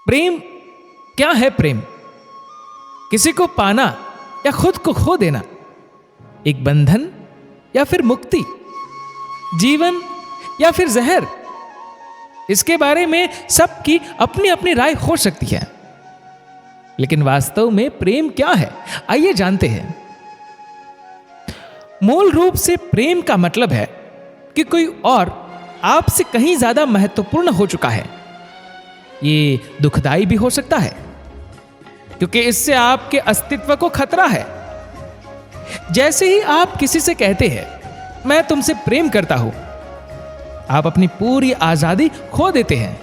प्रेम क्या है? प्रेम किसी को पाना या खुद को खो देना, एक बंधन या फिर मुक्ति, जीवन या फिर जहर। इसके बारे में सबकी अपनी अपनी राय हो सकती है, लेकिन वास्तव में प्रेम क्या है, आइए जानते हैं। मूल रूप से प्रेम का मतलब है कि कोई और आपसे कहीं ज्यादा महत्वपूर्ण हो चुका है। ये दुखदाई भी हो सकता है, क्योंकि इससे आपके अस्तित्व को खतरा है। जैसे ही आप किसी से कहते हैं मैं तुमसे प्रेम करता हूं, आप अपनी पूरी आजादी खो देते हैं।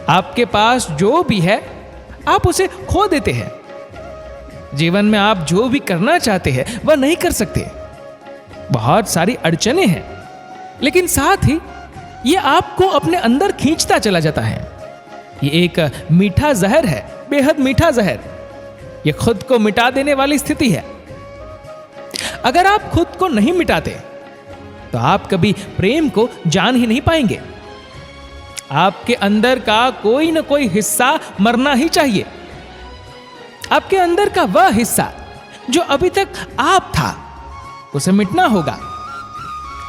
आपके पास जो भी है आप उसे खो देते हैं। जीवन में आप जो भी करना चाहते हैं वह नहीं कर सकते। बहुत सारी अड़चनें हैं, लेकिन साथ ही यह आपको अपने अंदर खींचता चला जाता है। ये एक मीठा जहर है, बेहद मीठा जहर। यह खुद को मिटा देने वाली स्थिति है। अगर आप खुद को नहीं मिटाते तो आप कभी प्रेम को जान ही नहीं पाएंगे। आपके अंदर का कोई ना कोई हिस्सा मरना ही चाहिए। आपके अंदर का वह हिस्सा जो अभी तक आप था, उसे मिटना होगा,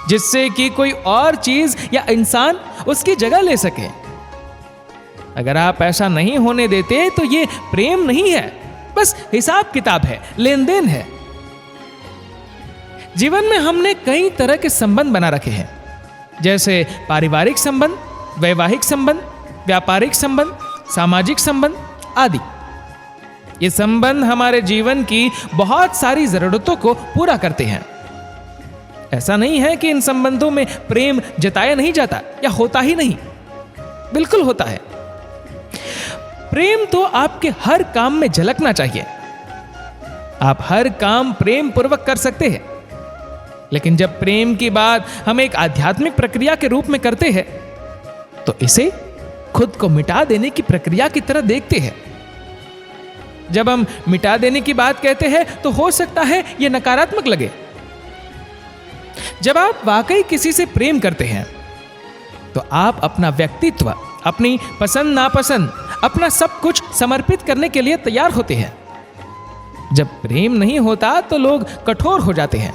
जिससे कि कोई और चीज या इंसान उसकी जगह ले सके। अगर आप ऐसा नहीं होने देते तो ये प्रेम नहीं है, बस हिसाब किताब है, लेन देन है। जीवन में हमने कई तरह के संबंध बना रखे हैं, जैसे पारिवारिक संबंध, वैवाहिक संबंध, व्यापारिक संबंध, सामाजिक संबंध आदि। ये संबंध हमारे जीवन की बहुत सारी जरूरतों को पूरा करते हैं। ऐसा नहीं है कि इन संबंधों में प्रेम जताया नहीं जाता या होता ही नहीं, बिल्कुल होता है। प्रेम तो आपके हर काम में झलकना चाहिए। आप हर काम प्रेम पूर्वक कर सकते हैं, लेकिन जब प्रेम की बात हम एक आध्यात्मिक प्रक्रिया के रूप में करते हैं तो इसे खुद को मिटा देने की प्रक्रिया की तरह देखते हैं। जब हम मिटा देने की बात कहते हैं तो हो सकता है यह नकारात्मक लगे। जब आप वाकई किसी से प्रेम करते हैं तो आप अपना व्यक्तित्व, अपनी पसंद नापसंद, अपना सब कुछ समर्पित करने के लिए तैयार होते हैं। जब प्रेम नहीं होता तो लोग कठोर हो जाते हैं।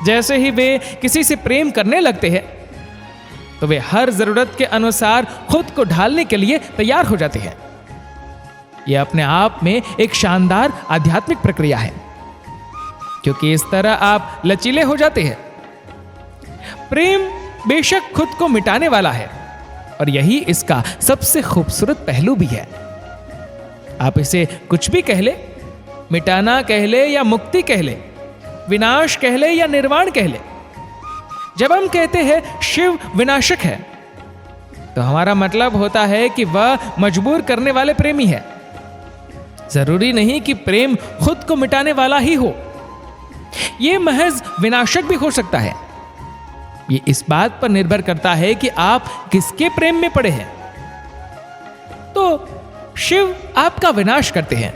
जैसे ही वे किसी से प्रेम करने लगते हैं तो वे हर जरूरत के अनुसार खुद को ढालने के लिए तैयार हो जाते हैं। यह अपने आप में एक शानदार आध्यात्मिक प्रक्रिया है, क्योंकि इस तरह आप लचीले हो जाते हैं। प्रेम बेशक खुद को मिटाने वाला है, और यही इसका सबसे खूबसूरत पहलू भी है। आप इसे कुछ भी कह ले, मिटाना कह ले या मुक्ति कह ले, विनाश कह ले या निर्वाण कह ले। जब हम कहते हैं शिव विनाशक है, तो हमारा मतलब होता है कि वह मजबूर करने वाले प्रेमी है। जरूरी नहीं कि प्रेम खुद को मिटाने वाला ही हो, यह महज विनाशक भी हो सकता है। ये इस बात पर निर्भर करता है कि आप किसके प्रेम में पड़े हैं। तो शिव आपका विनाश करते हैं,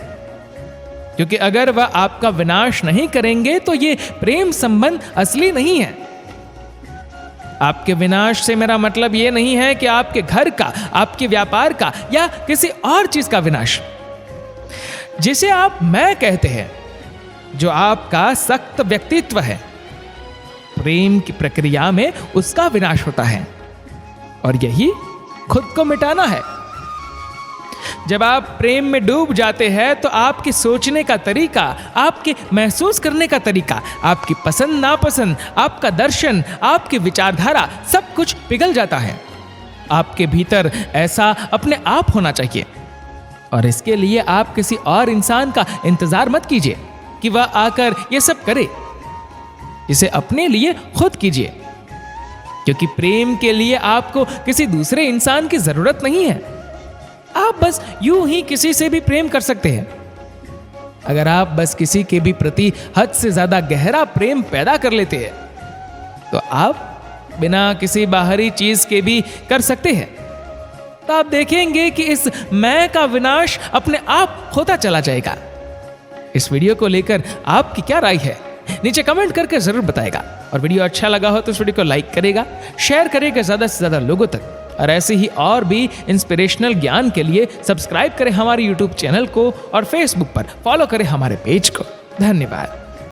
क्योंकि अगर वह आपका विनाश नहीं करेंगे तो ये प्रेम संबंध असली नहीं है। आपके विनाश से मेरा मतलब यह नहीं है कि आपके घर का, आपके व्यापार का या किसी और चीज का विनाश। जिसे आप मैं कहते हैं, जो आपका सख्त व्यक्तित्व है, प्रेम की प्रक्रिया में उसका विनाश होता है, और यही खुद को मिटाना है। जब आप प्रेम में डूब जाते हैं तो आपके सोचने का तरीका, आपके महसूस करने का तरीका, आपकी पसंद नापसंद, आपका दर्शन, आपकी विचारधारा, सब कुछ पिघल जाता है। आपके भीतर ऐसा अपने आप होना चाहिए, और इसके लिए आप किसी और इंसान का इंतजार मत कीजिए कि वह आकर यह सब करे। इसे अपने लिए खुद कीजिए, क्योंकि प्रेम के लिए आपको किसी दूसरे इंसान की जरूरत नहीं है। आप बस यूं ही किसी से भी प्रेम कर सकते हैं। अगर आप बस किसी के भी प्रति हद से ज्यादा गहरा प्रेम पैदा कर लेते हैं तो आप बिना किसी बाहरी चीज के भी कर सकते हैं। तो आप देखेंगे कि इस मैं का विनाश अपने आप होता चला जाएगा। इस वीडियो को लेकर आपकी क्या राय है, नीचे कमेंट करके जरूर बताएगा। और वीडियो अच्छा लगा हो तो इस वीडियो को लाइक करेगा, शेयर करेगा ज्यादा से ज्यादा लोगों तक, और ऐसे ही और भी इंस्पिरेशनल ज्ञान के लिए सब्सक्राइब करें हमारे यूट्यूब चैनल को और फेसबुक पर फॉलो करें हमारे पेज को। धन्यवाद।